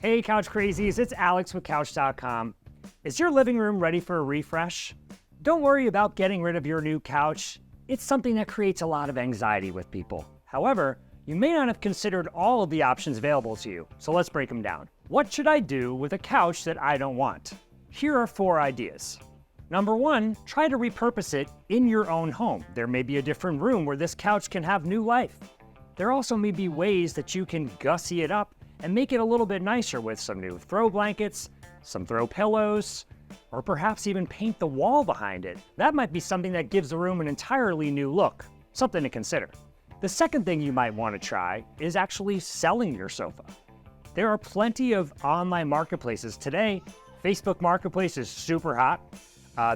Hey Couch Crazies, it's Alex with Couch.com. Is your living room ready for a refresh? Don't worry about getting rid of your new couch. It's something that creates a lot of anxiety with people. However, you may not have considered all of the options available to you, so let's break them down. What should I do with a couch that I don't want? Here are 4 ideas. Number 1, try to repurpose it in your own home. There may be a different room where this couch can have new life. There also may be ways that you can gussy it up and make it a little bit nicer with some new throw blankets, some throw pillows, or perhaps even paint the wall behind it. That might be something that gives the room an entirely new look, something to consider. The second thing you might want to try is actually selling your sofa. There are plenty of online marketplaces today. Facebook Marketplace is super hot.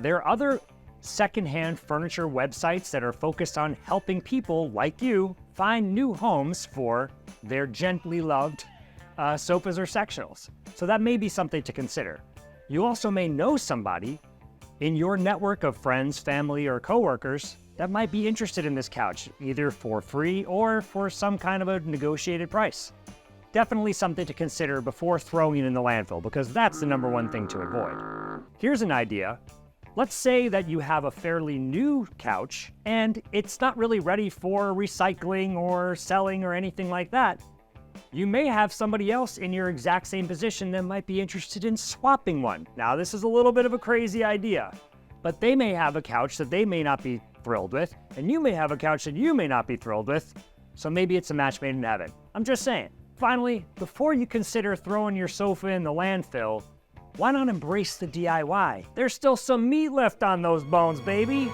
There are other secondhand furniture websites that are focused on helping people like you find new homes for their gently loved sofas or sectionals. So that may be something to consider. You also may know somebody in your network of friends, family, or coworkers that might be interested in this couch, either for free or for some kind of a negotiated price. Definitely something to consider before throwing it in the landfill, because that's the number one thing to avoid. Here's an idea. Let's say that you have a fairly new couch and it's not really ready for recycling or selling or anything like that. You may have somebody else in your exact same position that might be interested in swapping one. Now, this is a little bit of a crazy idea, but they may have a couch that they may not be thrilled with, and you may have a couch that you may not be thrilled with, so maybe it's a match made in heaven. I'm just saying. Finally, before you consider throwing your sofa in the landfill, why not embrace the DIY? There's still some meat left on those bones, baby.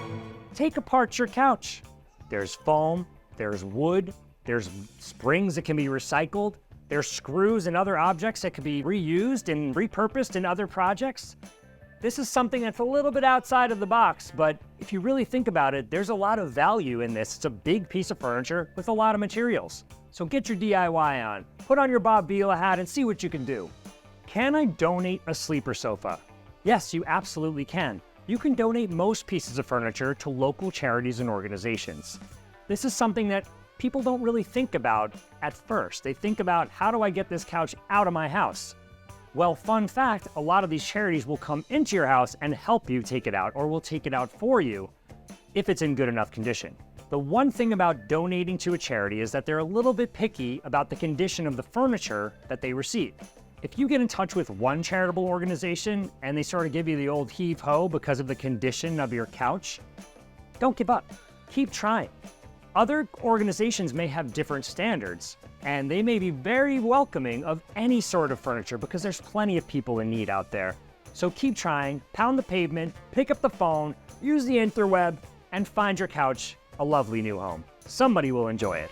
Take apart your couch. There's foam, there's wood, there's springs that can be recycled, there's screws and other objects that can be reused and repurposed in other projects. This is something that's a little bit outside of the box, but if you really think about it, there's a lot of value in this. It's a big piece of furniture with a lot of materials. So get your DIY on, put on your Bob Vila hat and see what you can do. Can I donate a sleeper sofa? Yes, you absolutely can. You can donate most pieces of furniture to local charities and organizations. This is something that people don't really think about at first. They think about, how do I get this couch out of my house? Well, fun fact, a lot of these charities will come into your house and help you take it out, or will take it out for you if it's in good enough condition. The one thing about donating to a charity is that they're a little bit picky about the condition of the furniture that they receive. If you get in touch with one charitable organization and they sort of give you the old heave-ho because of the condition of your couch, don't give up. Keep trying. Other organizations may have different standards, and they may be very welcoming of any sort of furniture because there's plenty of people in need out there. So keep trying, pound the pavement, pick up the phone, use the interweb, and find your couch a lovely new home. Somebody will enjoy it.